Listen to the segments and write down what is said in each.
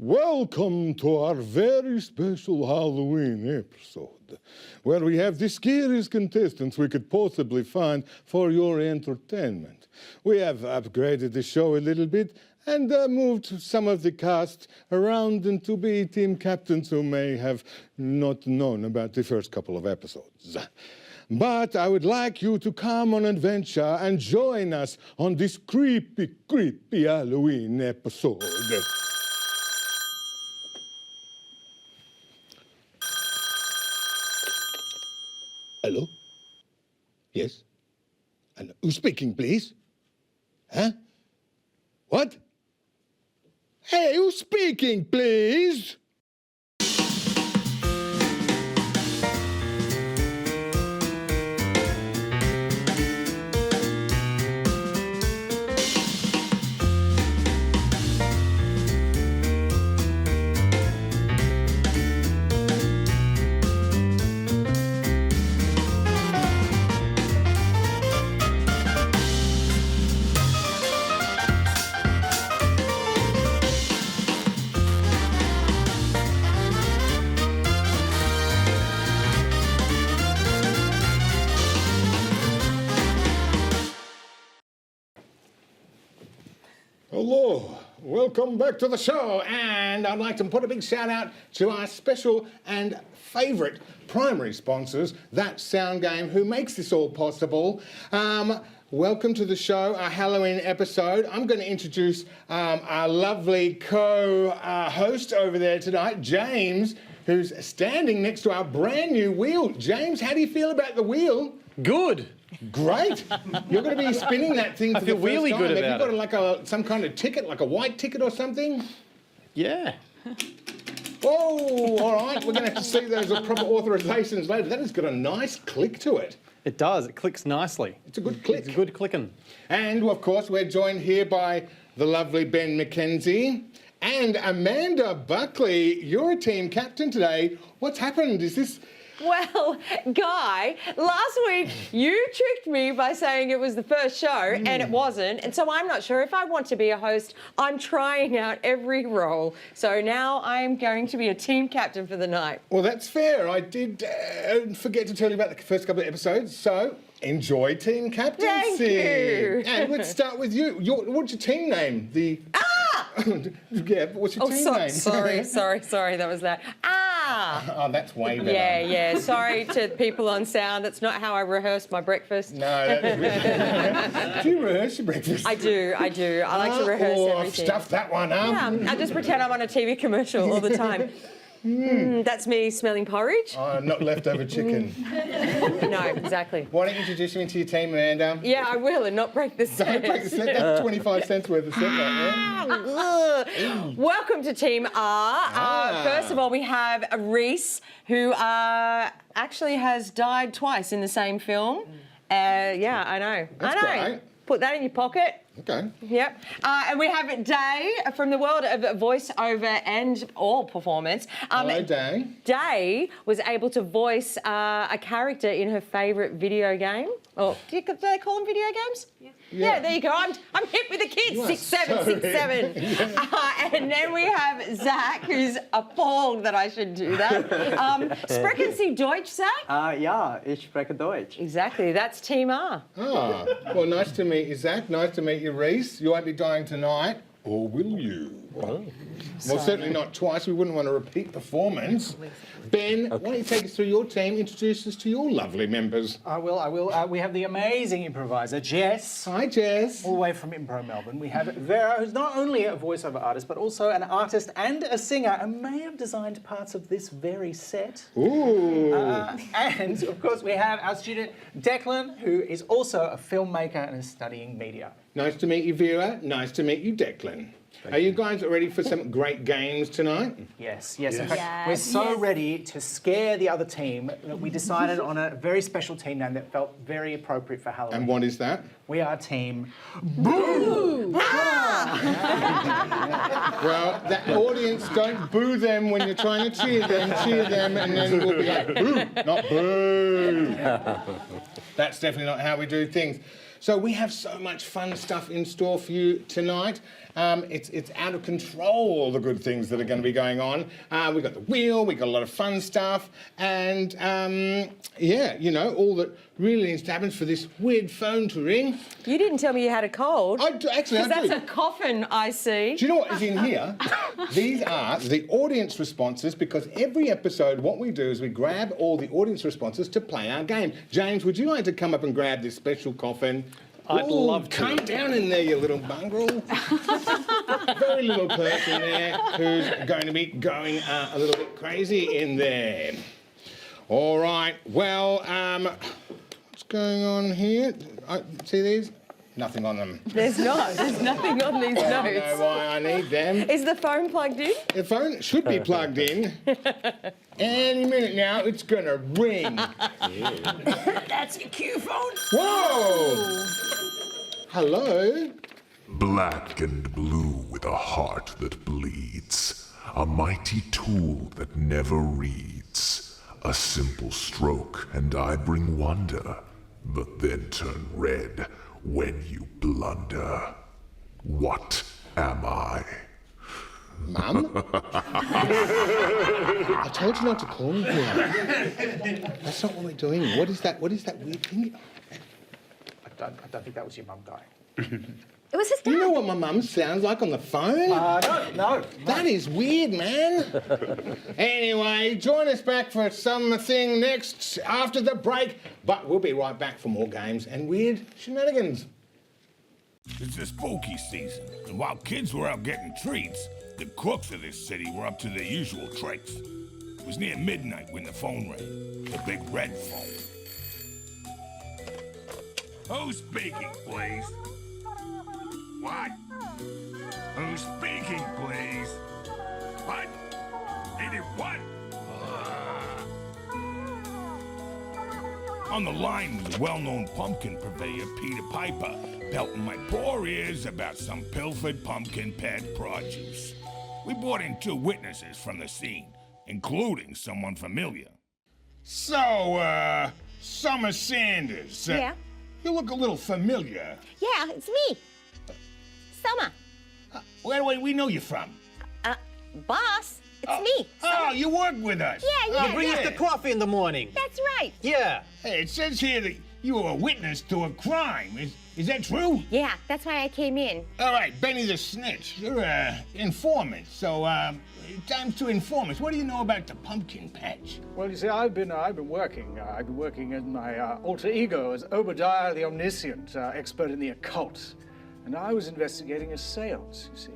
Welcome to our very special Halloween episode, where we have the scariest contestants we could possibly find for your entertainment. We have upgraded the show a little bit and moved some of the cast around and to be team captains who may have not known about the first couple of episodes. But I would like you to come on an adventure and join us on this creepy, creepy Halloween episode. Hello? Yes? And who's speaking, please? Huh? What? Hey, who's speaking, please? Hello, welcome back to the show, and I'd like to put a big shout out to our special and favourite primary sponsors, That Sound Game, who makes this all possible. Welcome to the show, our Halloween episode. I'm going to introduce our lovely co-host over there tonight, James, who's standing next to our brand new wheel. James, how do you feel about the wheel? Good. Great. You're going to be spinning that thing for the first time. I feel really good about it. Have you got some kind of ticket, like a white ticket or something? Yeah. Oh, all right. We're going to have to see those proper authorisations later. That has got a nice click to it. It does. It clicks nicely. It's a good click. It's good clicking. And, of course, we're joined here by the lovely Ben Mckenzie and Amanda Buckley. You're a team captain today. What's happened? Is this... Well, Guy, last week you tricked me by saying it was the first show and it wasn't, and so I'm not sure if I want to be a host. I'm trying out every role, so now I'm going to be a team captain for the night. Well, that's fair. I did forget to tell you about the first couple of episodes, so enjoy team captaincy. Thank you. And let's start with you. What's your team name? Yeah, what's your team name? Sorry, that was that. Oh, that's way better. Yeah. Sorry to people on sound. That's not how I rehearse my breakfast. No, that's... Do you rehearse your breakfast? I do. I like to rehearse everything. Stuff that one up. Yeah, I just pretend I'm on a TV commercial all the time. That's me smelling porridge. Oh, not leftover chicken. No, exactly. Why don't you introduce me to your team, Amanda? Yeah, I will, and not break the set. Don't break the set. That's 25 cents worth of set right there. Welcome to Team R. First of all, we have Rhys, who actually has died twice in the same film. Yeah, I know. That's great. Put that in your pocket. Okay. Yep. And we have Day from the world of voiceover and all performance. Hello, Day. Day was able to voice a character in her favourite video game. Or do they call them video games? Yeah, there you go. I'm hip with the kids. 6'7", 6'7". And then we have Zac, who's appalled that I should do that. Sprechen Sie Deutsch, Zac? Ja, ich spreche Deutsch. Exactly. That's Team R. Ah, well, nice to meet you, Zac. Nice to meet you, Rhys. You won't be dying tonight, or will you? Oh. Well, certainly not twice. We wouldn't want a repeat performance. Ben, why don't you take us through your team, introduce us to your lovely members. I will. We have the amazing improviser, Jess. Hi, Jess. All the way from Impro Melbourne. We have Vera, who's not only a voiceover artist, but also an artist and a singer, and may have designed parts of this very set. Ooh. And, of course, we have our student, Declan, who is also a filmmaker and is studying media. Nice to meet you, Vera. Nice to meet you, Declan. Are you guys ready for some great games tonight? Yes. In fact, we're so ready to scare the other team that we decided on a very special team name that felt very appropriate for Halloween. And what is that? We are Team Boo! Well, the audience, don't boo them when you're trying to cheer them, and then we'll be like, boo, not boo. That's definitely not how we do things. So we have so much fun stuff in store for you tonight. It's out of control, all the good things that are going to be going on. We've got the wheel, we've got a lot of fun stuff, and yeah, you know, all that really needs to happen for this weird phone to ring. You didn't tell me you had a cold. Actually, I do. Because that's a coffin, I see. Do you know what is in here? These are the audience responses, because every episode what we do is we grab all the audience responses to play our game. James, would you like to come up and grab this special coffin? I'd love to. Come down in there, you little mongrel. Very little person there who's going to be going a little bit crazy in there. All right, well, what's going on here? See these? Nothing on them. There's not. There's nothing on these I don't notes. know why I need them. Is the phone plugged in? The phone should be plugged in. Any minute now, it's gonna ring. That's a Q phone. Whoa! Hello? Black and blue with a heart that bleeds, a mighty tool that never reads. A simple stroke and I bring wonder, but then turn red when you blunder. What am I? Mum? I told you not to call me here. That's not what we're doing. What is that weird thing? I don't think that was your mum, Guy. It was his dad. You know what my mum sounds like on the phone? No. That is weird, man. Anyway, join us back for something next after the break. But we'll be right back for more games and weird shenanigans. It's the spooky season, and while kids were out getting treats, the crooks of this city were up to their usual tricks. It was near midnight when the phone rang, the big red phone. Who's speaking, please? What? Who's speaking, please? What? They did what? On the line was a well-known pumpkin purveyor, Peter Piper, pelting my poor ears about some pilfered pumpkin patch produce. We brought in 2 witnesses from the scene, including someone familiar. So, Summer Sanders. Yeah? You look a little familiar. Yeah, it's me. Summer. Where do we know you from? Boss, it's me. Oh, you work with us. Yeah. You bring us the coffee in the morning. That's right. Yeah. Hey, it says here that you were a witness to a crime. Is that true? Yeah, that's why I came in. All right, Benny the Snitch. You're an informant, so time to inform us. What do you know about the pumpkin patch? Well, you see, I've been working. I've been working as my alter ego as Obadiah the Omniscient, expert in the occult. And I was investigating a seance, you see.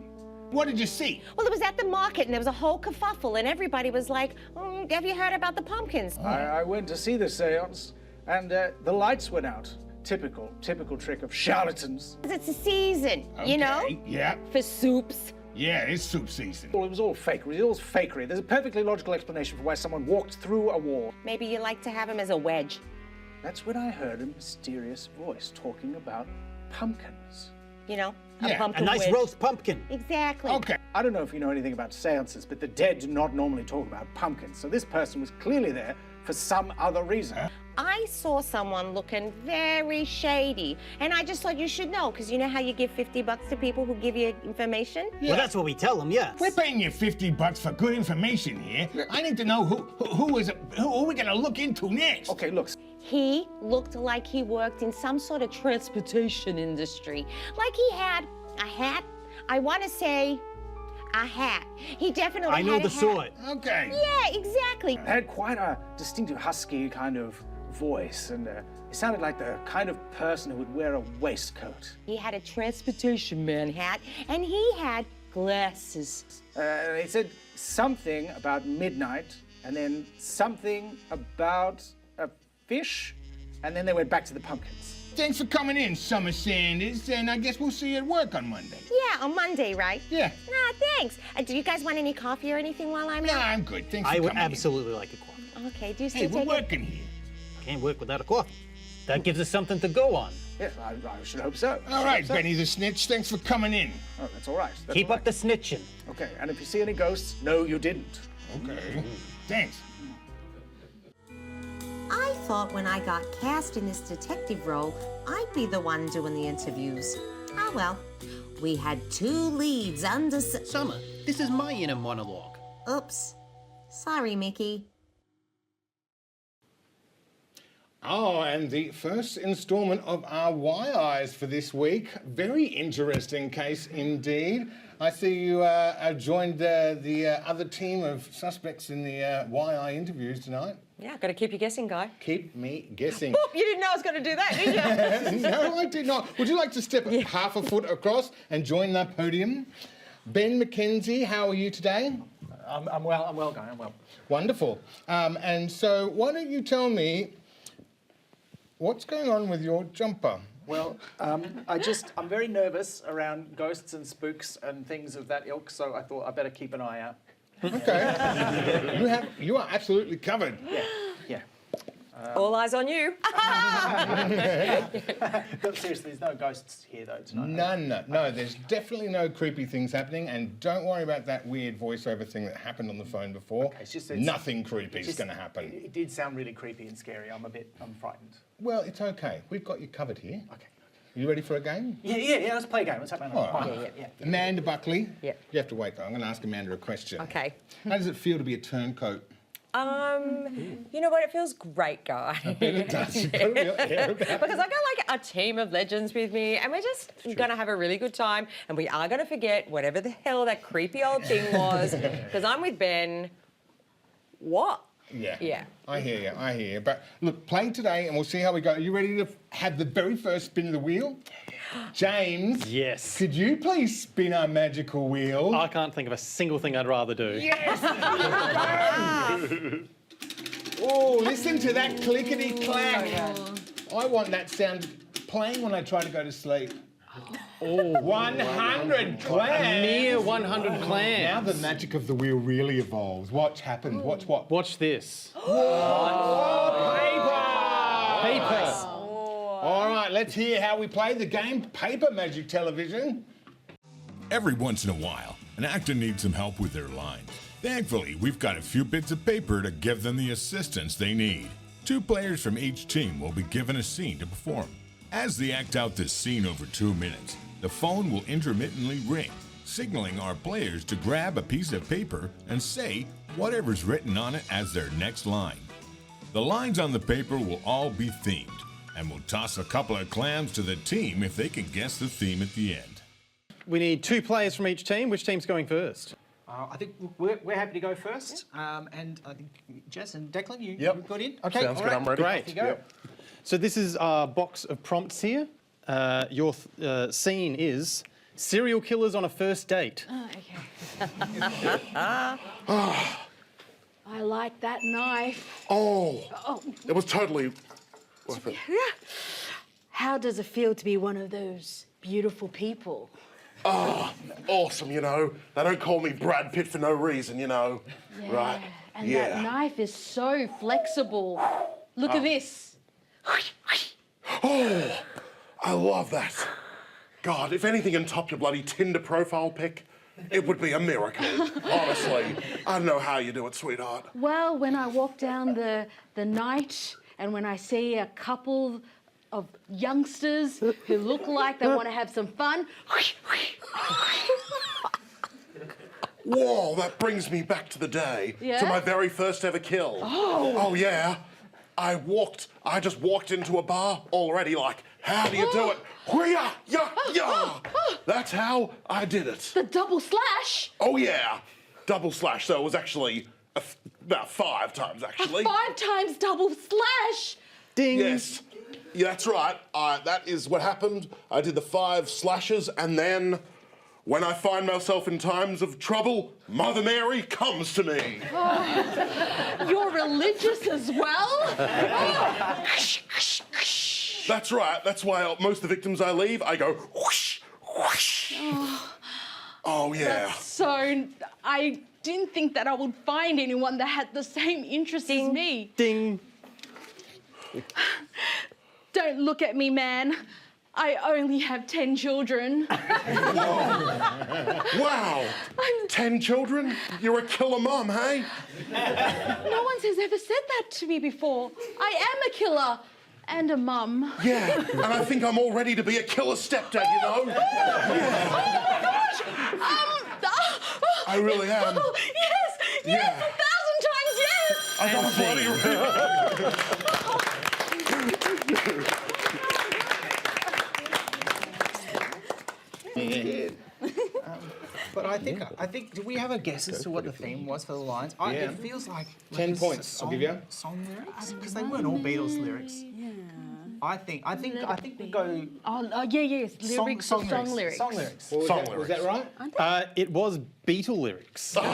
What did you see? Well, it was at the market, and there was a whole kerfuffle, and everybody was like, have you heard about the pumpkins? I went to see the seance, and the lights went out. Typical trick of charlatans. It's a season, you know? Okay, yeah. For soups. Yeah, it's soup season. Well, it was all fakery. It was fakery. There's a perfectly logical explanation for why someone walked through a wall. Maybe you like to have him as a wedge. That's when I heard a mysterious voice talking about pumpkins. You know? Yeah, A pumpkin A nice wedge. roast pumpkin. Exactly. Okay. I don't know if you know anything about seances, but the dead do not normally talk about pumpkins. So this person was clearly there for some other reason. I saw someone looking very shady, and I just thought you should know, because you know how you give $50 to people who give you information? Well, that's what we tell them, yes. We're paying you $50 for good information here. I need to know who are we gonna look into next? Okay, look, He looked like he worked in some sort of transportation industry. Like he had a hat. I want to say a hat. He definitely I know had the a hat. sort. Okay. Yeah, exactly. had quite a distinctive husky kind of voice, and it sounded like the kind of person who would wear a waistcoat. He had a transportation man hat, and he had glasses. They said something about midnight, and then something about a fish, and then they went back to the pumpkins. Thanks for coming in, Summer Sanders, and I guess we'll see you at work on Monday. Yeah, on Monday, right? Yeah. Nah, thanks. Do you guys want any coffee or anything while I'm Nah, out? I'm good. Thanks for I would coming in. absolutely like a coffee. Okay, do you still Hey, we're take it? working here. Can't work without a coffee. That gives us something to go on. Yes, I should hope so. All right, Benny the Snitch, thanks for coming in. Oh, that's all right. That's Keep all up the snitching. right. Okay, and if you see any ghosts, no, you didn't. Okay. Thanks. I thought when I got cast in this detective role, I'd be the one doing the interviews. Ah well, We had 2 leads under... Summer, this is my inner monologue. Oops. Sorry, Mickey. Oh, and the first instalment of our Why Eyes for this week. Very interesting case indeed. I see you joined the other team of suspects in the Why Eye interviews tonight. Yeah, I've got to keep you guessing, Guy. Keep me guessing. Boop, you didn't know I was going to do that, did you? No, I did not. Would you like to step half a foot across and join the podium? Ben Mckenzie, how are you today? I'm well, Guy, I'm well. Wonderful. And so why don't you tell me what's going on with your jumper? Well, I'm very nervous around ghosts and spooks and things of that ilk, so I thought I'd better keep an eye out. Okay. You are absolutely covered. Yeah. All eyes on you. But seriously, there's no ghosts here, though, tonight. None. No, there's definitely no creepy things happening, and don't worry about that weird voiceover thing that happened on the phone before. Okay, nothing creepy is going to happen. It did sound really creepy and scary. I'm frightened. Well, it's okay. We've got you covered here. Okay. You ready for a game? Yeah, let's play a game. Let's have another one. Yeah. Amanda Buckley. Yeah. You have to wait, though. I'm going to ask Amanda a question. Okay. How does it feel to be a turncoat? You know what? It feels great, Guy. It does. You've got to be up there about it. Because I've got like a team of legends with me, and we're just going to have a really good time, and we are going to forget whatever the hell that creepy old thing was, because I'm with Ben. What? Yeah. I hear you. But look, play today, and we'll see how we go. Are you ready to have the very first spin of the wheel? James. Yes. Could you please spin our magical wheel? I can't think of a single thing I'd rather do. Yes! Oh, listen to that clickety-clack. I want that sound playing when I try to go to sleep. Oh, 100 clams. A mere 100 clams. Now the magic of the wheel really evolves. Watch happen. Watch what? Watch this. Oh, paper! Paper. All right, let's hear how we play the game Paper Magic Television. Every once in a while, an actor needs some help with their lines. Thankfully, we've got a few bits of paper to give them the assistance they need. 2 players from each team will be given a scene to perform. As they act out this scene over 2 minutes, the phone will intermittently ring, signaling our players to grab a piece of paper and say whatever's written on it as their next line. The lines on the paper will all be themed, and we'll toss a couple of clams to the team if they can guess the theme at the end. We need 2 players from each team. Which team's going first? I think we're happy to go first, and I think Jess and Declan, you got in? Okay, Sounds good, I'm ready. Great. Off you go. So this is our box of prompts here. Your scene is serial killers on a first date. Oh, okay. I like that knife. Oh, it was totally worth it. How does it feel to be one of those beautiful people? Oh, awesome, you know. They don't call me Brad Pitt for no reason, you know. Yeah. Right? And that knife is so flexible. Look at this. Oh, I love that. God, if anything can top your bloody Tinder profile pic, it would be a miracle. Honestly, I don't know how you do it, sweetheart. Well, when I walk down the night and when I see a couple of youngsters who look like they want to have some fun. Whoa, that brings me back to the day, to my very first ever kill. Oh, yeah. I just walked into a bar already like, how do you do it? Hoo-yah, yah, yah. That's how I did it. The double slash? Oh, yeah. Double slash, so it was actually about 5 times, actually. 5 times double slash? Ding. Yes. Yeah, that's right. That is what happened. I did the 5 slashes, and then when I find myself in times of trouble, Mother Mary comes to me. Oh, you're religious as well? That's right. That's why most of the victims I leave, I go whoosh, whoosh. Oh, yeah. So I didn't think that I would find anyone that had the same interests as me. Ding. Don't look at me, man. I only have 10 children. Wow. 10 children? You're a killer mum, hey? No one has ever said that to me before. I am a killer. And a mum. Yeah, and I think I'm all ready to be a killer stepdad, you know? Oh my gosh! I really am. Oh, yes! Yes! Yeah. 1,000 times yes! I got a Yeah. But I think. Do we have a guess as to what the theme was for the lines? It feels like 10 points. I'll give you. Song lyrics, because they weren't all Beatles lyrics. Yeah. I think we go. Yes. Lyrics, song lyrics. Song lyrics. Was that right? It was Beatle lyrics. Half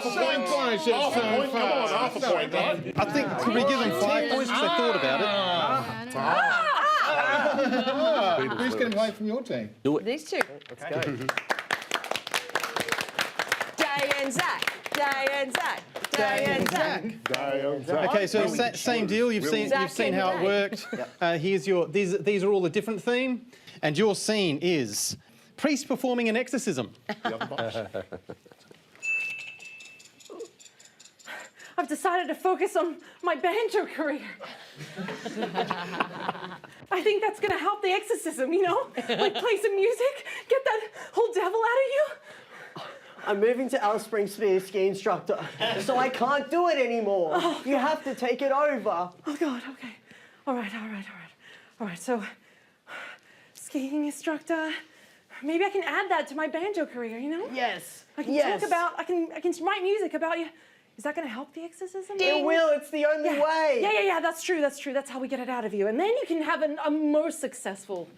a point. Half a point, right? I think, could we give them 5 points because they thought about it? Who's going to play from your team? These two. Let's go. Day and Zac. Day and Zac. Day and Zac. Okay, so same deal. You've seen how it worked. Here's your. These are all a different theme, and your scene is priest performing an exorcism. I've decided to focus on my banjo career. I think that's gonna help the exorcism, you know? Like play some music, get that whole devil out of you. I'm moving to Alice Springs to be a ski instructor, so I can't do it anymore. Oh, you have to take it over. Oh God, okay. All right. So, skiing instructor. Maybe I can add that to my banjo career, you know? Yes. I can talk about, I can write music about you. Is that going to help the exorcism? It will. It's the only way. Yeah. That's true. That's how we get it out of you. And then you can have a more successful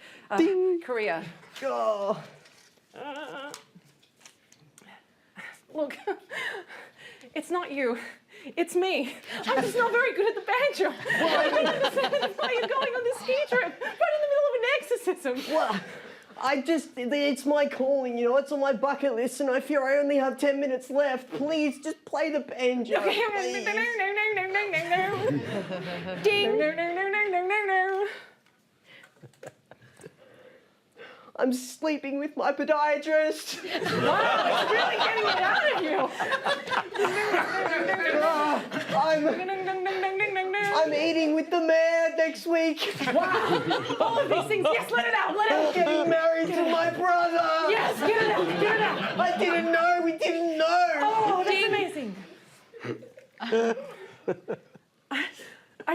career. Oh. Look, it's not you. It's me. I'm just not very good at the banjo. I don't understand why you're going on this ski trip right in the middle of an exorcism. Well, it's my calling, you know, it's on my bucket list, and I fear I only have 10 minutes left. Please, just play the banjo. Okay. Ding. I'm sleeping with my podiatrist. Wow, it's really getting it out of you. I'm eating with the mayor next week. Wow. All of these things. Yes, let it out. I'm getting married to my brother. Yes, get it out. I didn't know. We didn't know. Oh, that's amazing. I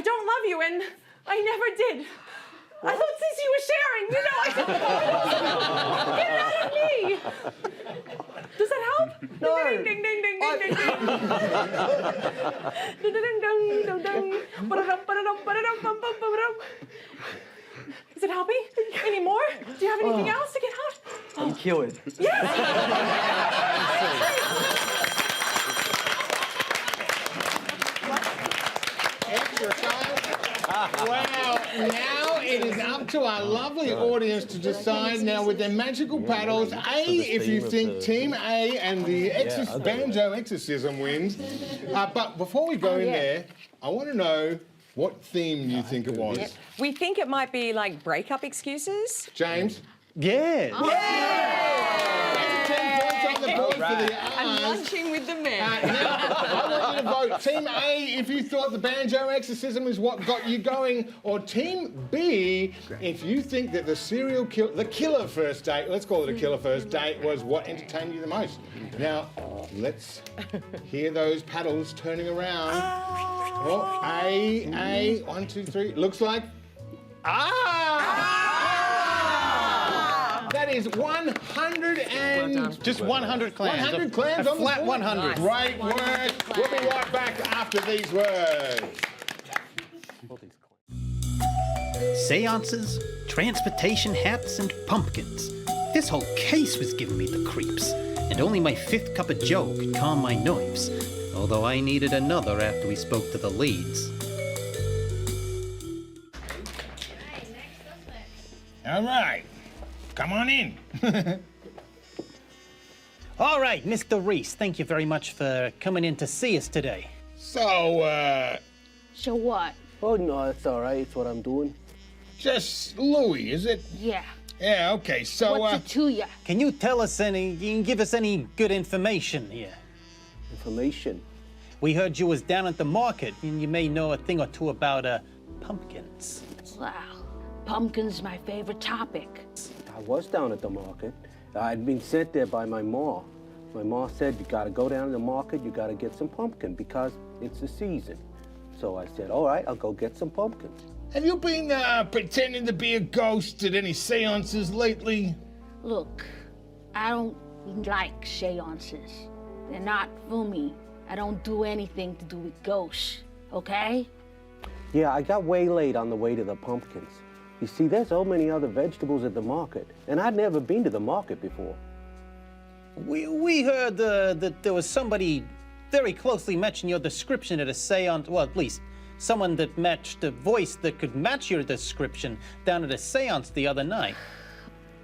don't love you, and I never did. I thought since you were sharing, you know, get it out of me. Does that help? No. Ding, ding, ding, ding, ding, ding, ding. Ding, ding, ding, ding, ding. Ba-da-dum, ba-da-dum, ba-da-dum, bum, bum, ba-da-dum. Is it helping? Any more? Do you have anything else to get out? I'm cured. Yes! Well, now it is up to our lovely audience to decide now with their magical paddles, if you think Team A and the banjo exorcism wins. But before we go in there, I want to know what theme you think it was. Yep. We think it might be like breakup excuses. James? Yeah. That's 10 points on the board for the I'm lunching with the men. Now, I want you to vote Team A if you thought the banjo exorcism is what got you going, or Team B if you think that the killer first date, let's call it a killer first date, was what entertained you the most. Now, let's hear those paddles turning around. Oh, A, 1, 2, 3. Looks like that is 100 and... Just 100 clams. 100 clams on the flat board. 100. Great work. We'll be right back after these words. Seances, transportation hats, and pumpkins. This whole case was giving me the creeps, and only my 5th cup of joe could calm my nerves, although I needed another after we spoke to the leads. All right. Come on in. All right, Mr. Rhys, thank you very much for coming in to see us today. So, So what? Oh, no, it's all right. It's what I'm doing. Jess Lui, is it? Yeah. Yeah, okay, so, What's it to ya? Can you give us any good information here? Information? We heard you was down at the market, and you may know a thing or two about pumpkins. Wow, pumpkins my favorite topic. I was down at the market. I'd been sent there by my ma. My ma said, you gotta go down to the market, you gotta get some pumpkin because it's the season. So I said, all right, I'll go get some pumpkins. Have you been pretending to be a ghost at any seances lately? Look, I don't like seances. They're not for me. I don't do anything to do with ghosts, okay? Yeah, I got waylaid on the way to the pumpkins. You see, there's so many other vegetables at the market, and I'd never been to the market before. We heard that there was somebody very closely matching your description at a seance, well, at least someone that matched a voice that could match your description down at a seance the other night.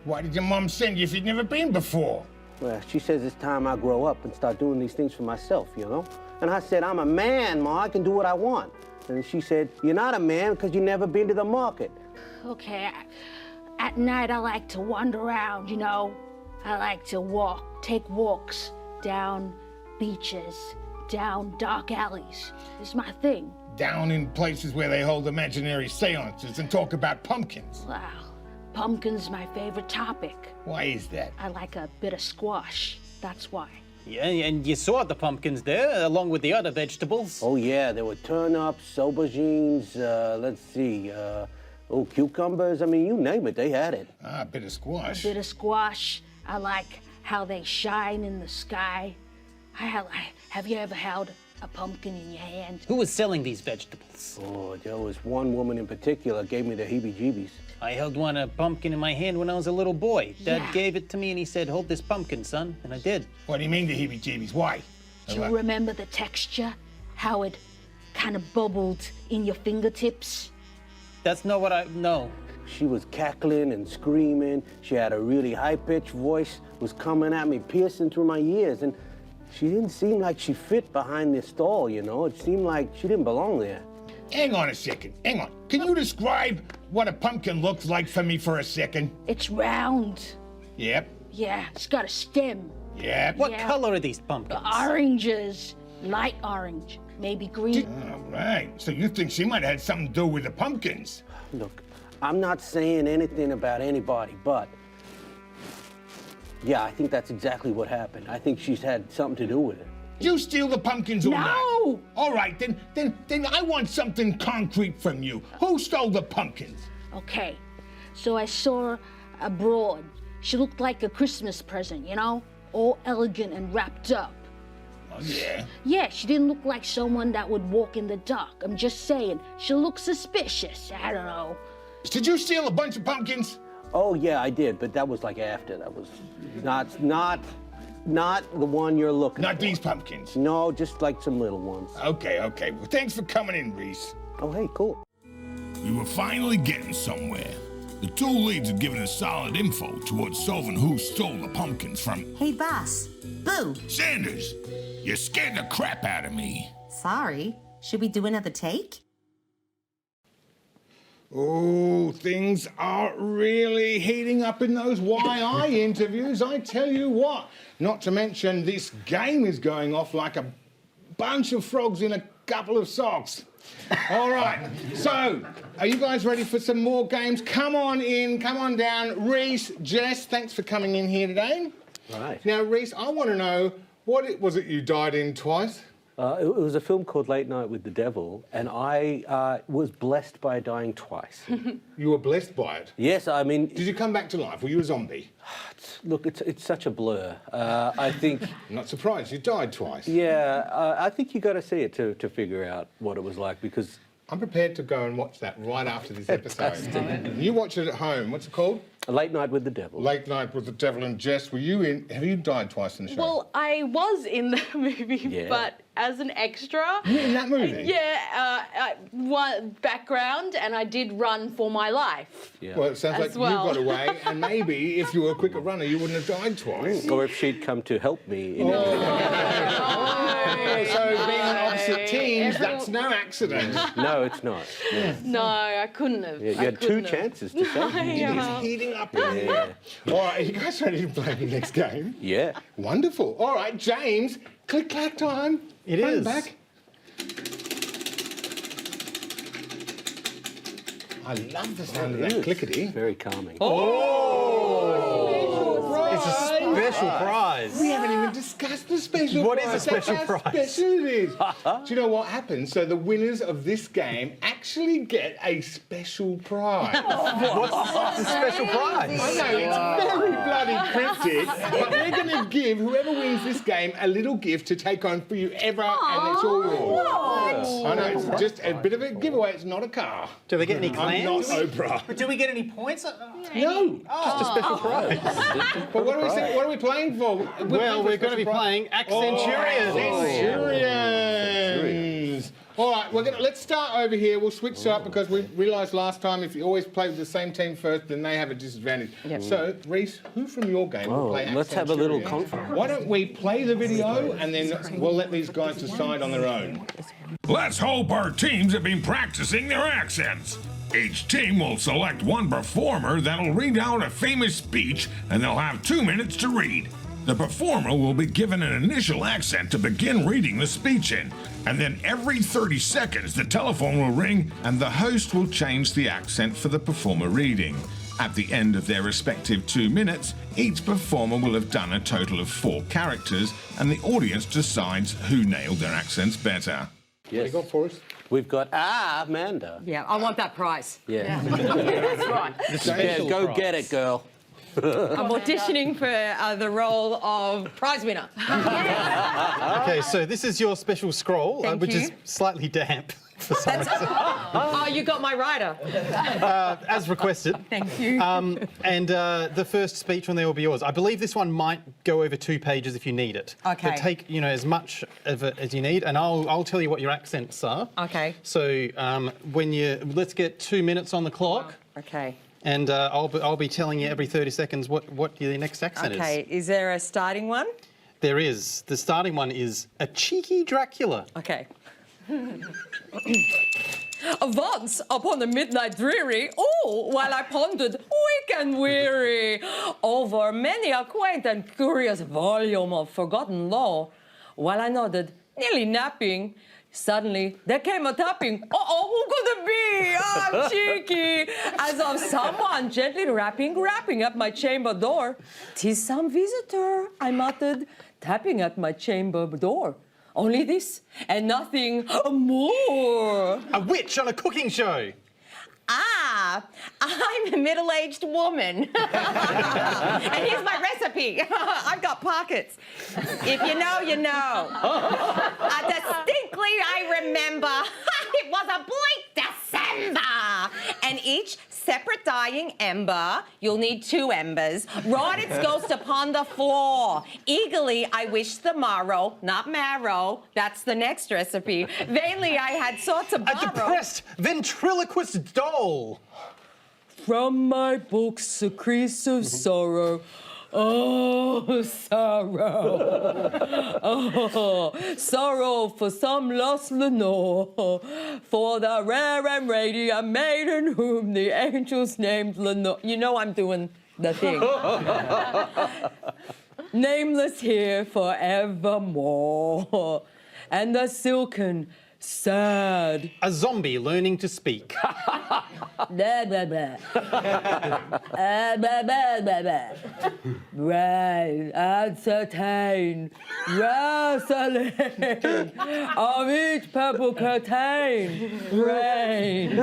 Why did your mom send you if you'd never been before? Well, she says it's time I grow up and start doing these things for myself, you know? And I said, I'm a man, Ma, I can do what I want. And she said, you're not a man because you've never been to the market. Okay, at night I like to wander around, you know? I like to take walks down beaches, down dark alleys. It's my thing. Down in places where they hold imaginary seances and talk about pumpkins. Wow, pumpkin's my favorite topic. Why is that? I like a bit of squash, that's why. Yeah, and you saw the pumpkins there, along with the other vegetables. Oh, yeah, there were turnips, aubergines, let's see, cucumbers. I mean, you name it, they had it. Ah, a bit of squash. A bit of squash. I like how they shine in the sky. Have you ever held a pumpkin in your hand? Who was selling these vegetables? Oh, there was one woman in particular gave me the heebie-jeebies. I held a pumpkin in my hand when I was a little boy. Dad gave it to me and he said, hold this pumpkin, son, and I did. What do you mean the heebie-jeebies? Why? Do you remember the texture? How it kind of bubbled in your fingertips? That's not what no. She was cackling and screaming. She had a really high-pitched voice, was coming at me, piercing through my ears, and she didn't seem like she fit behind this stall, you know? It seemed like she didn't belong there. Hang on a second, hang on. Can you describe what a pumpkin looks like for me for a second? It's round. Yep. Yeah, it's got a stem. Yep. What color are these pumpkins? Oranges, light orange, maybe green. All right, so you think she might have had something to do with the pumpkins? Look, I'm not saying anything about anybody, but yeah, I think that's exactly what happened. I think she's had something to do with it. Did you steal the pumpkins or not? No! All right, then I want something concrete from you. Who stole the pumpkins? Okay, so I saw a broad. She looked like a Christmas present, you know? All elegant and wrapped up. Oh, yeah? Yeah, she didn't look like someone that would walk in the dark. I'm just saying, she looked suspicious. I don't know. Did you steal a bunch of pumpkins? Oh, yeah, I did, but that was like after. That was not the one you're looking for. Not these pumpkins? No, just like some little ones. Okay. Well, thanks for coming in, Rhys. Oh, hey, cool. We were finally getting somewhere. The two leads had given us solid info towards solving who stole the pumpkins from... Hey, boss. Boo. Sanders, you scared the crap out of me. Sorry. Should we do another take? Oh, things are really heating up in those YI interviews, I tell you what. Not to mention this game is going off like a bunch of frogs in a couple of socks. All right, so are you guys ready for some more games? Come on in, come on down. Rhys, Jess, thanks for coming in here today. All right. Now, Rhys, I want to know, what was it you died in twice? It was a film called Late Night with the Devil, and I was blessed by dying twice. You were blessed by it? Yes, I mean... Did you come back to life? Were you a zombie? Look, it's such a blur. I think... I'm not surprised, you died twice. Yeah, I think you got to see it to figure out what it was like, because... I'm prepared to go and watch that right after this episode. You watch it at home. What's it called? Late Night with the Devil. Late Night with the Devil. And Jess, were you in? Have you died twice in the show? Well, I was in the movie, but as an extra. You were in that movie? Yeah, one background, and I did run for my life. Yeah. Well, it sounds like you got away, and maybe if you were a quicker runner, you wouldn't have died twice. Or if she'd come to help me. So being on opposite teams, that's no accident. No, it's not. Yeah. No, I couldn't have. Yeah, you had two chances to save me. It's heating up in here. All right, are you guys ready to play the next game? Yeah. Wonderful. All right, James, click-clack time. It Front is. and back. I love the sound of that clickety. Very calming. It's a special prize. We haven't even discussed the special What prize. is a special That's how prize? special it is. Do you know what happens? So the winners of this game actually get a special prize. What's the special prize? I know, it's very bloody cryptic, but we're going to give whoever wins this game a little gift to take on for you ever, and it's all yours. I know, it's just a bit of a giveaway. It's not a car. Do they get any I'm not clams? Oprah. But do we get any points? No. Just a special prize. But what are we playing for? Well, we're going to be playing Accenturians. Accenturians. All right, let's start over here. We'll switch up because we realised last time if you always play with the same team first, then they have a disadvantage. Yep. So, Rhys, who from your game will play let's have a little Accenturians? conference. Why don't we play the video and then we'll let these guys decide on their own. Let's hope our teams have been practicing their accents. Each team will select one performer that'll read out a famous speech, and they'll have 2 minutes to read. The performer will be given an initial accent to begin reading the speech in, and then every 30 seconds the telephone will ring and the host will change the accent for the performer reading. At the end of their respective 2 minutes, each performer will have done a total of 4 characters, and the audience decides who nailed their accents better. Yes. What do you got for us? We've got Amanda. Yeah, I want that prize. Yeah. That's right. Yeah, go get it, girl. I'm auditioning for the role of prize winner. Okay, so this is your special scroll, Thank which you. is slightly damp for some reason. Oh, you got my rider. As requested. Thank you. And the first speech on there will be yours. I believe this one might go over 2 pages if you need it. Okay. But take, as much of it as you need, and I'll tell you what your accents are. Okay. So let's get 2 minutes on the clock. Okay. And I'll be telling you every 30 seconds what your next accent is. Okay, is there a starting one? There is. The starting one is a cheeky Dracula. Okay. Once upon a midnight dreary, while I pondered weak and weary over many a quaint and curious volume of forgotten lore, while I nodded, nearly napping, suddenly there came a tapping. Who could it be? I'm cheeky. As of someone gently rapping at my chamber door. 'Tis some visitor, I muttered, tapping at my chamber door. Only this and nothing more. A witch on a cooking show. I'm a middle-aged woman. And here's my recipe. I've got pockets. If you know, you know. Distinctly, I remember it was a bleak December. And each separate dying ember, you'll need 2 embers, wrought its ghost upon the floor. Eagerly, I wished the morrow, not marrow. That's the next recipe. Vainly, I had sought to borrow. A depressed ventriloquist doll. From my books, secretes of sorrow. Oh, sorrow. Oh, sorrow for some lost Lenore. For the rare and radiant maiden whom the angels named Lenore. You know I'm doing the thing. Nameless here forevermore. And the silken sad. A zombie learning to speak. Blah, blah, blah. Blah, blah, blah, blah. Right, ascertain, Rosalind, of each purple curtain, rain,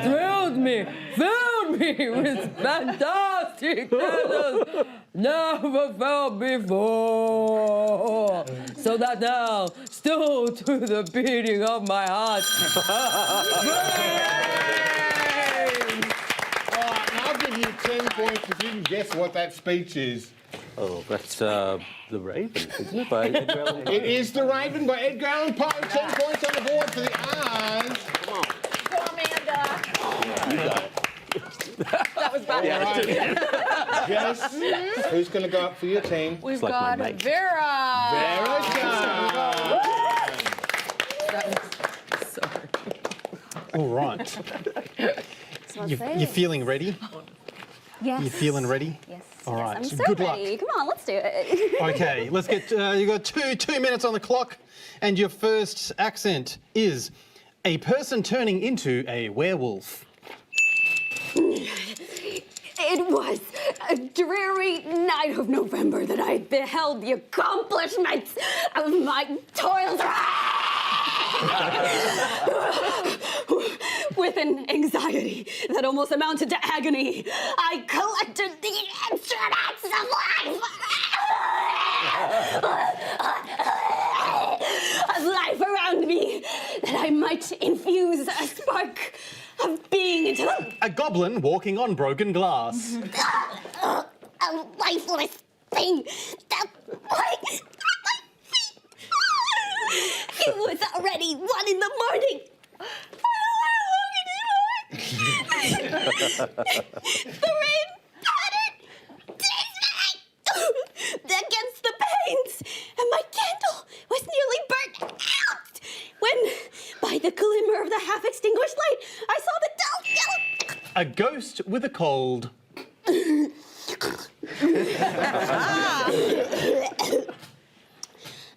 thrilled me, filled me with fantastic colors never felt before, so that now, still to the beating of my heart, I'll give you 10 points if you can guess what that speech is. Oh, that's The Raven, isn't it? By Edgar Allan Poe? It is The Raven by Edgar Allan Poe. 10 points on the board for the eyes. Come on. Go, Amanda. You got it. That was bad. Jess, who's going to go up for your team? We've like my got mate. Vera. Vera Tan. All right. You're feeling ready? Yes. You feeling ready? Yes. All right. I'm so Good luck. ready. Come on, let's do it. Okay, let's get. You got two minutes on the clock, and your first accent is a person turning into a werewolf. It was a dreary night of November that I beheld the accomplishments of my toils. With an anxiety that almost amounted to agony, I collected the instruments of life around me, that I might infuse a spark of being into them. A goblin walking on broken glass. A lifeless thing that it was already 1 in the morning. The rain pattered against the panes, and my candle was nearly burnt out when, by the glimmer of the half-extinguished light, I saw the dull yellow... A ghost with a cold.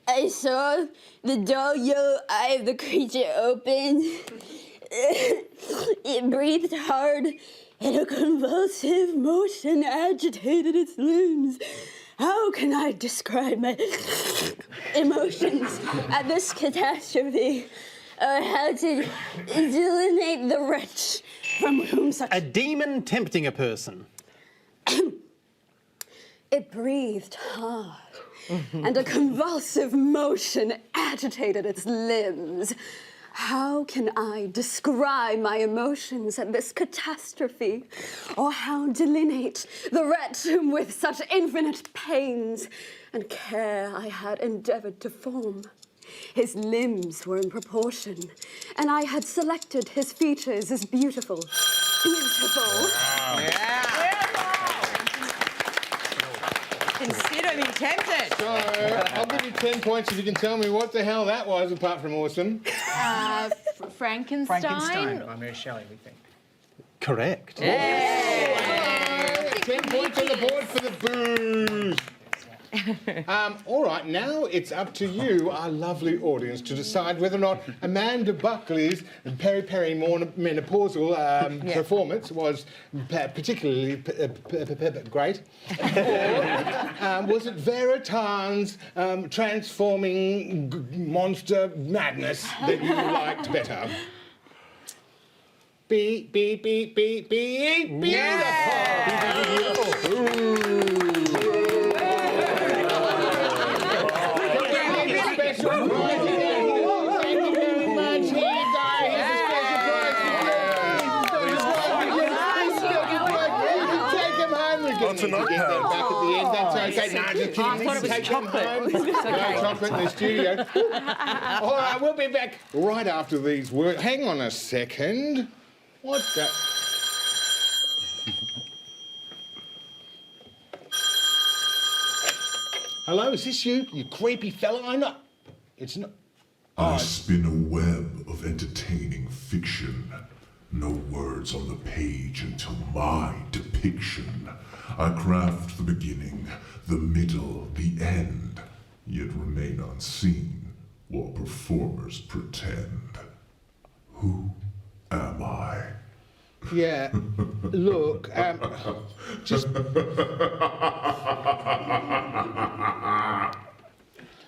I saw the dull yellow eye of the creature open. It breathed hard, and a convulsive motion agitated its limbs. How can I describe my emotions at this catastrophe, or how to delineate the wretch from whom such... A demon tempting a person. It breathed hard, and a convulsive motion agitated its limbs. How can I describe my emotions at this catastrophe, or how delineate the wretch whom with such infinite pains and care I had endeavoured to form? His limbs were in proportion, and I had selected his features as beautiful. Beautiful. Wow. Yeah. Consider me tempted. So, I'll give you 10 points if you can tell me what the hell that was, apart from awesome. Frankenstein. Frankenstein by Mary Shelley, we think. Correct. Hey. 10 points on the board for the booze. All right, now it's up to you, our lovely audience, to decide whether or not Amanda Buckley's peri-peri menopausal performance was particularly great, or was it Vera Tan's transforming monster madness that you liked better? Beep, beep, beep, beep, beep, beautiful! Back at the end, that's okay. No, just kidding. I thought it was chocolate. No chocolate in the studio. All right, we'll be back right after these words. Hang on a second. What the... Hello, is this you? You creepy fella? I know. It's not... I spin a web of entertaining fiction. No words on the page until my depiction. I craft the beginning, the middle, the end, yet remain unseen while performers pretend. Who am I? Yeah, look, just...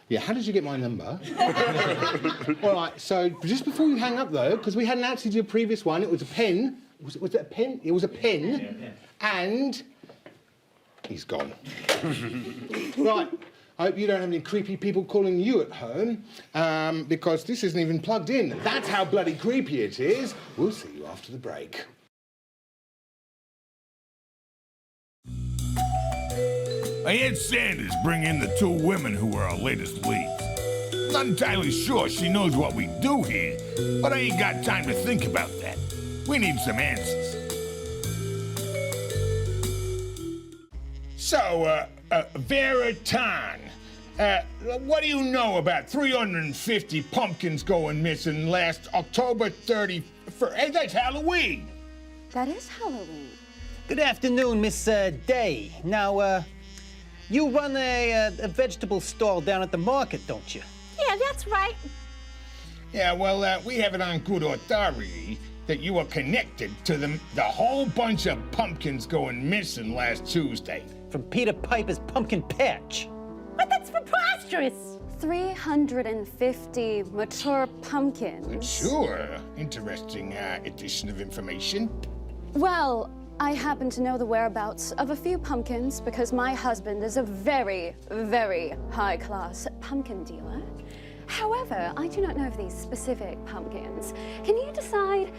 Yeah, how did you get my number? All right, so just before you hang up, though, because we hadn't answered your previous one, it was a pen. Was it a pen? It was a pen, and he's gone. Right, I hope you don't have any creepy people calling you at home, because this isn't even plugged in. That's how bloody creepy it is. We'll see you after the break. I had Sanders bring in the 2 women who were our latest leads. Not entirely sure she knows what we do here, but I ain't got time to think about that. We need some answers. So, Vera Tan, what do you know about 350 pumpkins going missing last October 31st? Hey, that's Halloween. That is Halloween. Good afternoon, Miss Day. Now, you run a vegetable stall down at the market, don't you? Yeah, that's right. Yeah, well, we have it on good authority that you were connected to the whole bunch of pumpkins going missing last Tuesday. From Peter Piper's pumpkin patch. But that's preposterous. 350 mature pumpkins. Sure. Interesting addition of information. Well, I happen to know the whereabouts of a few pumpkins because my husband is a very, very high-class pumpkin dealer. However, I do not know of these specific pumpkins. Can you decide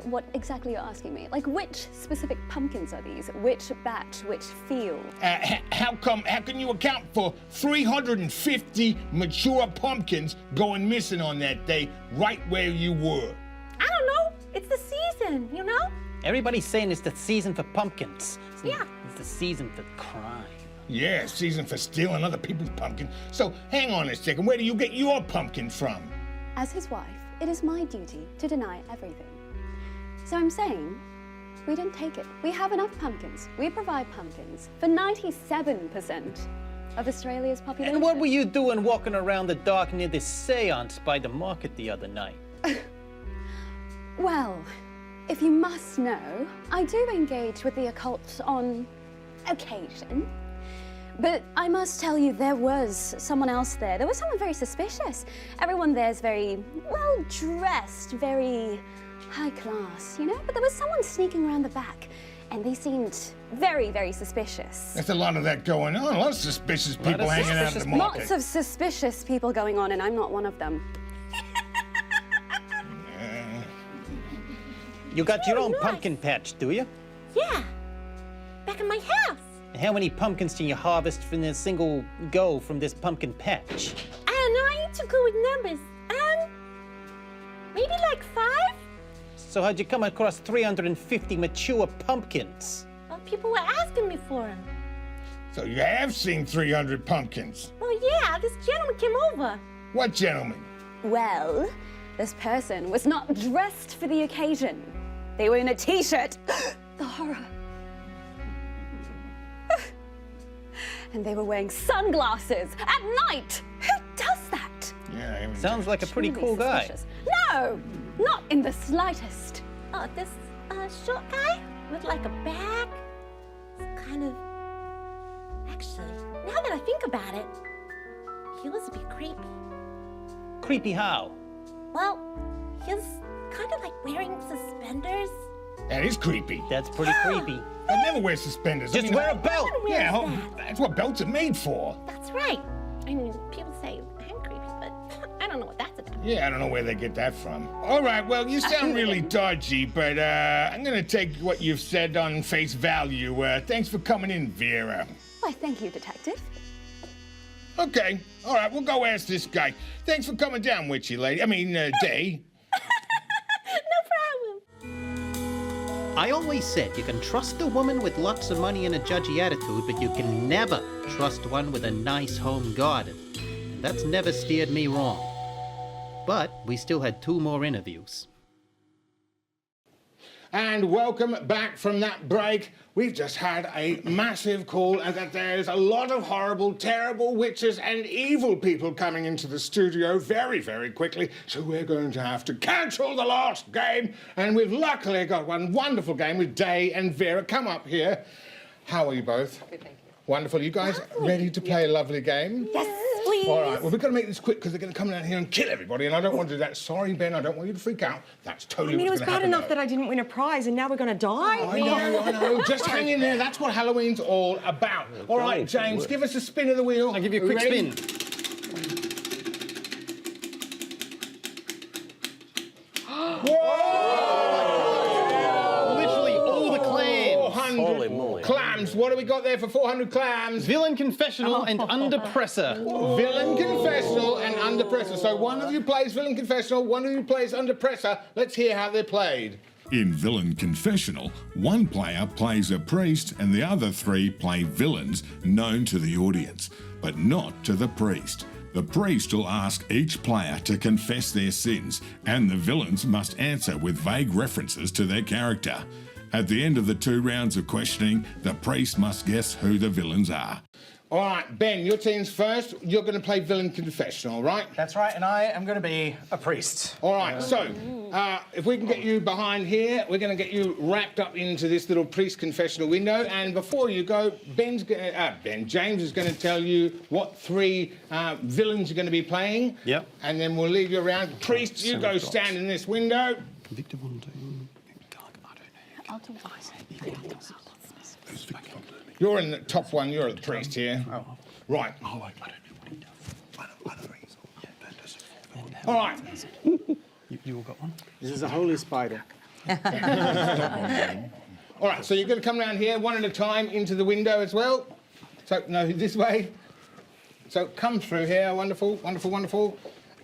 what exactly you're asking me? Like, which specific pumpkins are these? Which batch, which field? How can you account for 350 mature pumpkins going missing on that day, right where you were? I don't know. It's the season, you know? Everybody's saying it's the season for pumpkins. Yeah. It's the season for crime. Yeah, season for stealing other people's pumpkin. So, hang on a second, where do you get your pumpkin from? As his wife, it is my duty to deny everything. So I'm saying, we don't take it. We have enough pumpkins. We provide pumpkins for 97% of Australia's population. And what were you doing walking around the dark near this seance by the market the other night? Well, if you must know, I do engage with the occult on occasion. But I must tell you, there was someone else there. There was someone very suspicious. Everyone there's very well dressed, very high class, you know? But there was someone sneaking around the back, and they seemed very, very suspicious. There's a lot of that going on. A lot of suspicious people hanging out at the market. Lots of suspicious people going on, and I'm not one of them. You got your own pumpkin patch, do you? Yeah. Back in my house. And how many pumpkins can you harvest from a single go from this pumpkin patch? I don't know. I ain't too good with numbers. Maybe like 5? So how'd you come across 350 mature pumpkins? Well, people were asking me for them. So you have seen 300 pumpkins? Well, yeah. This gentleman came over. What gentleman? Well, this person was not dressed for the occasion. They were in a t-shirt. The horror. And they were wearing sunglasses at night. Who does that? Yeah, sounds like a pretty cool guy. No, not in the slightest. Oh, this short guy with like a bag. It's kind of... Actually, now that I think about it, he was a bit creepy. Creepy how? Well, he was kind of like wearing suspenders. That is creepy. That's pretty creepy. I never wear suspenders. Just wear a belt. Yeah, that's what belts are made for. That's right. I mean, people say I'm creepy, but I don't know what that's about. Yeah, I don't know where they get that from. All right, well, you sound really dodgy, but I'm going to take what you've said on face value. Thanks for coming in, Vera. Why, thank you, Detective. Okay, all right, we'll go ask this guy. Thanks for coming down, witchy lady. Day. I always said you can trust a woman with lots of money and a judgy attitude, but you can never trust one with a nice home garden. And that's never steered me wrong. But we still had 2 more interviews. And welcome back from that break. We've just had a massive call and that there's a lot of horrible, terrible witches and evil people coming into the studio very, very quickly. So we're going to have to cancel the last game. And we've luckily got one wonderful game with Day and Vera. Come up here. How are you both? Good, thank you. Wonderful. You guys ready to play a lovely game? Yes, please. All right, well, we've got to make this quick because they're going to come down here and kill everybody, and I don't want to do that. Sorry, Ben, I don't want you to freak out. That's totally it was what's going to bad happen. enough that I didn't win a prize, and now we're going to die. I know. Just hang in there. That's what Halloween's all about. All right, James, give us a spin of the wheel. I'll give you a quick spin. Literally all the clams. 400 clams. What do we got there for 400 clams? Villain Confessional and Under Pressure. Villain Confessional and Under Pressure. So one of you plays Villain Confessional, one of you plays Under Pressure. Let's hear how they're played. In Villain Confessional, one player plays a priest and the other 3 play villains known to the audience, but not to the priest. The priest will ask each player to confess their sins, and the villains must answer with vague references to their character. At the end of the 2 rounds of questioning, the priest must guess who the villains are. All right, Ben, your team's first. You're going to play villain confessional, right? That's right, and I am going to be a priest. All right, so if we can get you behind here, we're going to get you wrapped up into this little priest confessional window. And before you go, James is going to tell you what 3 villains you're going to be playing. Yep. And then we'll leave you around. Priest, you go stand in this window. You're in the top one. You're the priest here. Oh. Right. All right. You all got one? This is a holy spider. All right, so you're going to come round here one at a time into the window as well. So, no, this way. So come through here. Wonderful, wonderful, wonderful.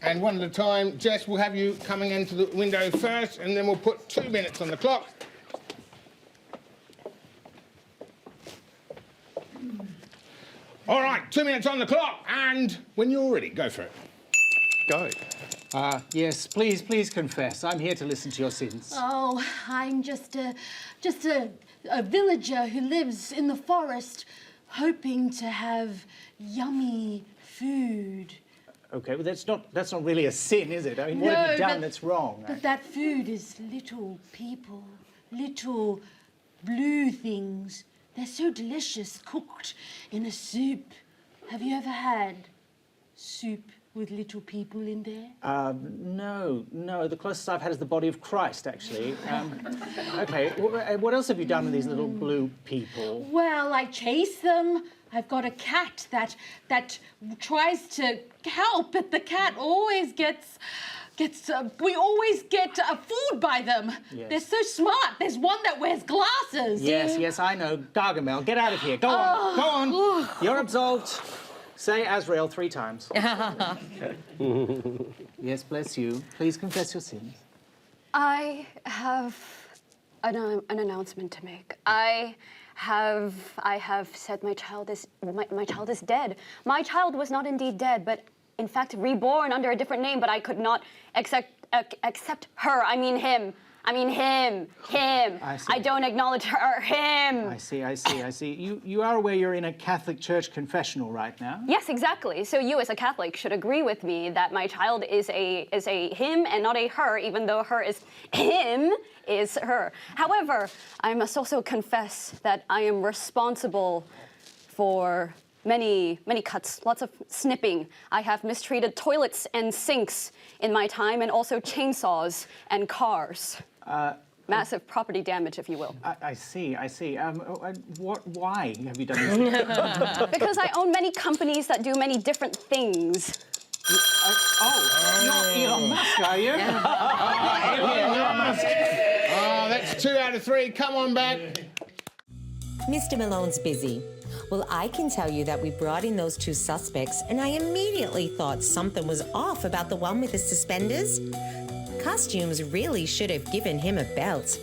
And one at a time. Jess, we'll have you coming into the window first, and then we'll put 2 minutes on the clock. All right, 2 minutes on the clock, and when you're ready, go for it. Go. Yes, please confess. I'm here to listen to your sins. Oh, I'm just a villager who lives in the forest, hoping to have yummy food. Okay, well that's not really a sin, is it? I mean, what have you done that's wrong? But that food is little people, little blue things. They're so delicious, cooked in a soup. Have you ever had soup with little people in there? No. The closest I've had is the body of Christ, actually. Okay, what else have you done with these little blue people? Well, I chase them. I've got a cat that tries to help, but the cat always gets we always get fooled by them. Yes. They're so smart. There's one that wears glasses. Yes, I know. Gargamel, get out of here. Go on. You're absolved. Say Azrael 3 times. Yes, bless you. Please confess your sins. I have an announcement to make. I have said my child is dead. My child was not indeed dead, but in fact reborn under a different name. But I could not accept her. I mean him. Him. I see. I don't acknowledge her. Him. I see. You are aware you're in a Catholic Church confessional right now? Yes, exactly. So you, as a Catholic, should agree with me that my child is a him and not a her, even though her is him is her. However, I must also confess that I am responsible for many cuts, lots of snipping. I have mistreated toilets and sinks in my time, and also chainsaws and cars. Massive property damage, if you will. I see. Why have you done this? Because I own many companies that do many different things. You're Elon Musk, are you? Elon Musk. Oh, that's 2 out of 3. Come on back. Mr. Malone's busy. Well, I can tell you that we brought in those 2 suspects, and I immediately thought something was off about the one with the suspenders. Costumes really should have given him a belt.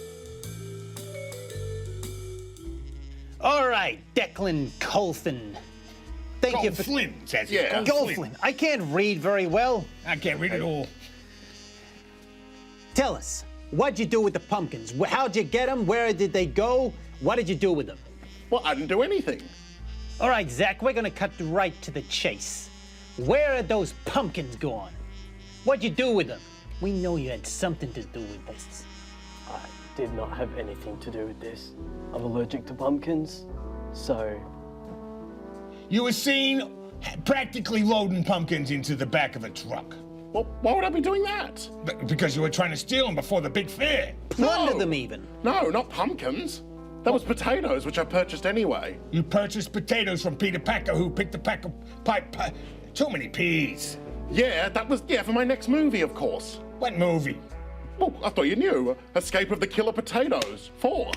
All right, Declan Cole-Flynn. Thank you for... Cole-Flynn, says he. Yeah. Cole-Flynn. I can't read very well. I can't read at all. Tell us, what'd you do with the pumpkins? How'd you get them? Where did they go? What did you do with them? Well, I didn't do anything. All right, Zach, we're gonna cut right to the chase. Where are those pumpkins gone? What'd you do with them? We know you had something to do with this. I did not have anything to do with this. I'm allergic to pumpkins, so... You were seen practically loading pumpkins into the back of a truck. Well, why would I be doing that? Because you were trying to steal them before the big fair. Plunder them even. No, not pumpkins. That was potatoes, which I purchased anyway. You purchased potatoes from Peter Packer, who picked a pack of too many peas. Yeah, that was, for my next movie, of course. What movie? Well, I thought you knew. Escape of the Killer Potatoes. 4.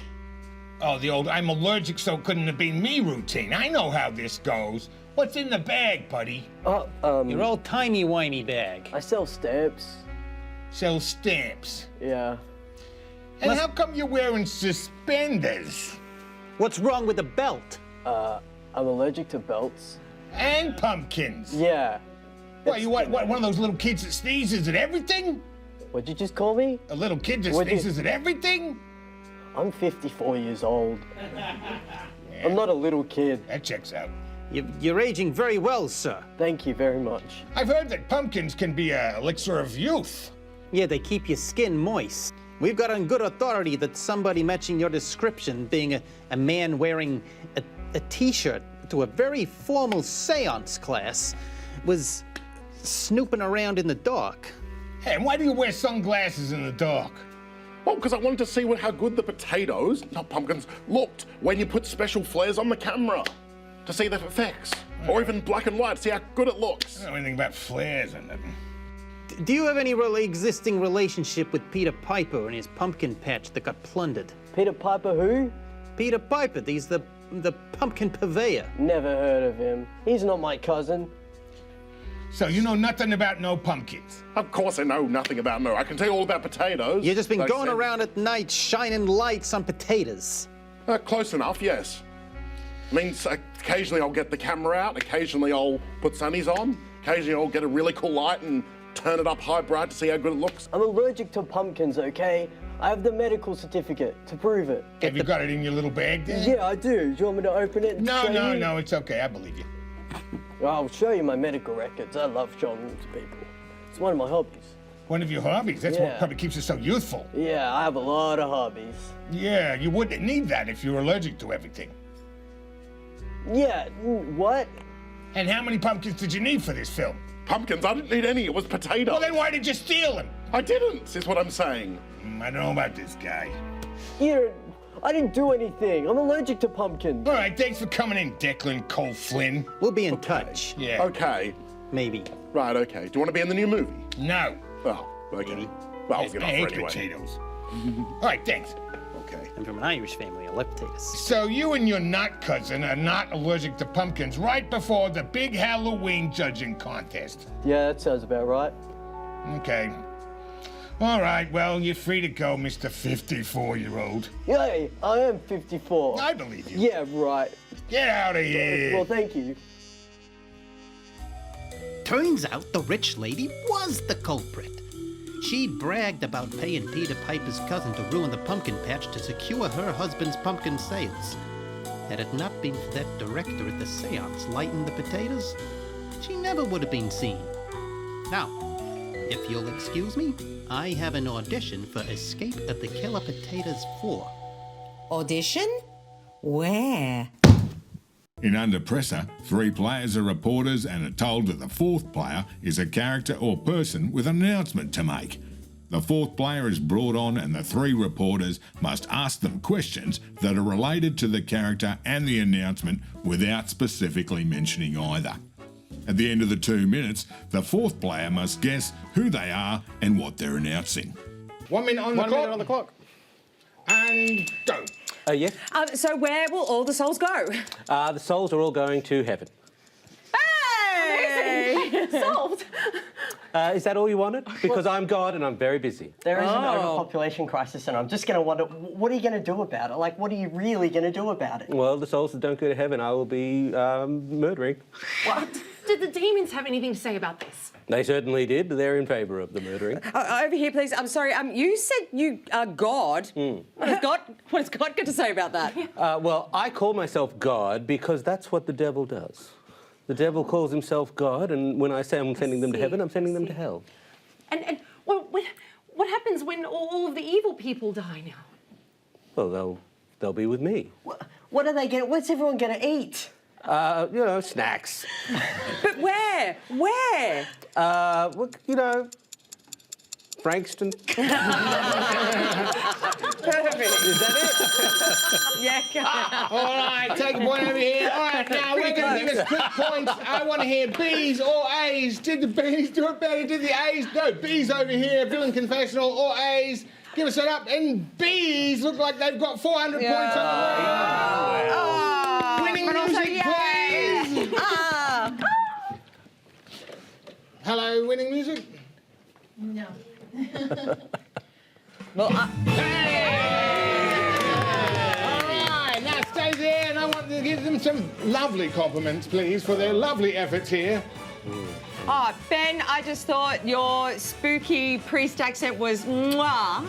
Oh, the old I'm allergic, so couldn't have been me routine. I know how this goes. What's in the bag, buddy? Your old timey-wimey bag. I sell stamps. Sell stamps? Yeah. And how come you're wearing suspenders? What's wrong with the belt? I'm allergic to belts. And pumpkins? Yeah. What, you what, one of those little kids that sneezes at everything? What'd you just call me? A little kid that sneezes at everything? I'm 54 years old. I'm not a little kid. That checks out. You're aging very well, sir. Thank you very much. I've heard that pumpkins can be an elixir of youth. Yeah, they keep your skin moist. We've got on good authority that somebody matching your description, being a man wearing a T-shirt to a very formal seance class, was snooping around in the dark. Hey, and why do you wear sunglasses in the dark? Well, because I wanted to see how good the potatoes, not pumpkins, looked when you put special flares on the camera to see the effects. Or even black and white, see how good it looks. I don't know anything about flares or nothing. Do you have any existing relationship with Peter Piper and his pumpkin patch that got plundered? Peter Piper who? Peter Piper, he's the pumpkin purveyor. Never heard of him. He's not my cousin. So you know nothing about no pumpkins? Of course I know nothing about no. I can tell you all about potatoes. You've just been going around at night shining lights on potatoes. Close enough, yes. Means occasionally I'll get the camera out, occasionally I'll put sunnies on, occasionally I'll get a really cool light and turn it up high bright to see how good it looks. I'm allergic to pumpkins, okay? I have the medical certificate to prove it. Have you got it in your little bag there? Yeah, I do. Do you want me to open it? And show you? No, it's okay. I believe you. I'll show you my medical records. I love showing them to people. It's one of my hobbies. One of your hobbies? That's what probably keeps you so youthful. Yeah, I have a lot of hobbies. Yeah, you wouldn't need that if you were allergic to everything. Yeah, what? And how many pumpkins did you need for this film? Pumpkins? I didn't need any. It was potatoes. Well, then why did you steal them? I didn't, is what I'm saying. I don't know about this guy. Here, I didn't do anything. I'm allergic to pumpkins. All right, thanks for coming in, Declan Cole-Flynn. We'll be in touch. Yeah. Okay. Maybe. Right, okay. Do you want to be in the new movie? No. Oh, okay. Well, I'll get off hate anyway. potatoes. All right, thanks. Okay. I'm from an Irish family. I love potatoes. So you and your nut cousin are not allergic to pumpkins right before the big Halloween judging contest. Yeah, that sounds about right. Okay. All right, well, you're free to go, Mr. 54-year-old. Yay, I am 54. I believe you. Yeah, right. Get out of here. Well, thank you. Turns out the rich lady was the culprit. She'd bragged about paying Peter Piper's cousin to ruin the pumpkin patch to secure her husband's pumpkin sales. Had it not been for that director at the seance lighting the potatoes, she never would have been seen. Now, if you'll excuse me, I have an audition for Escape of the Killer Potatoes 4. Audition? Where? In Under Pressure, 3 players are reporters and are told that the 4th player is a character or person with an announcement to make. The 4th player is brought on and the 3 reporters must ask them questions that are related to the character and the announcement without specifically mentioning either. At the end of the 2 minutes, the 4th player must guess who they are and what they're announcing. 1 minute on the clock. 1 minute on the clock. And go. Yes? So where will all the souls go? The souls are all going to heaven. Hey! Solved. Is that all you wanted? Because I'm God and I'm very busy. There is an overpopulation crisis, and I'm just going to wonder, what are you going to do about it? Like, what are you really going to do about it? Well, the souls that don't go to heaven, I will be murdering. What? Did the demons have anything to say about this? They certainly did. They're in favour of the murdering. Over here, please. I'm sorry. You said you are God. What has God got to say about that? Well, I call myself God because that's what the devil does. The devil calls himself God, and when I say I'm sending them to heaven, I'm sending them to hell. And what happens when all of the evil people die now? Well, they'll be with me. What are they going? What's everyone going to eat? Snacks. But where? Where? Well, Frankston. Perfect. Is that it? Yeah, come on. All right, take a point over here. All right, now we're going to give us quick points. I want to hear B's or A's. Did the B's do it better? Did the A's? No, B's over here, villain confessional, or A's. Give us it up. And B's look like they've got 400 points on the board. Winning music, please. Hello, winning music? No. Well, Hey! All right, now stay there, and I want to give them some lovely compliments, please, for their lovely efforts here. Oh, Ben, I just thought your spooky priest accent was mwah.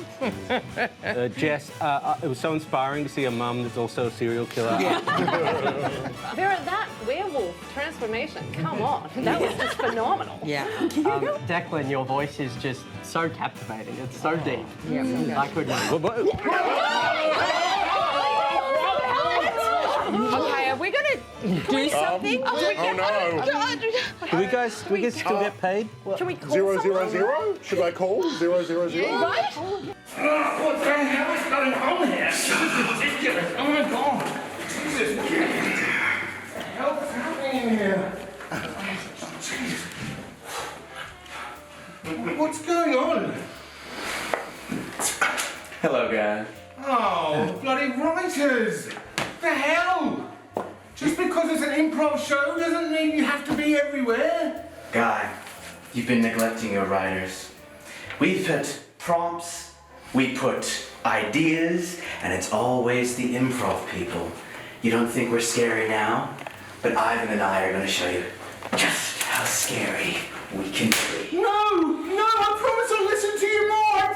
Jess, it was so inspiring to see a mum that's also a serial killer. Vera, werewolf transformation. Come on, that was just phenomenal. Yeah. Declan, your voice is just so captivating. It's so deep. Yeah. I couldn't. Okay, are we going to do something? Do we guys still get paid? Can we call 000? someone? Should I call 000? Right? What the hell is going on here? This is ridiculous. Oh my God. Jesus. What's happening here? What's going on? Hello, guy. Oh, bloody writers! The hell? Just because it's an improv show doesn't mean you have to be everywhere. Guy, you've been neglecting your writers. We put prompts, we put ideas, and it's always the improv people. You don't think we're scary now? But Ivan and I are going to show you just how scary we can be. No, I promise I'll listen to you more, I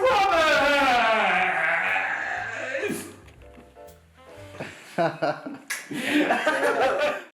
promise!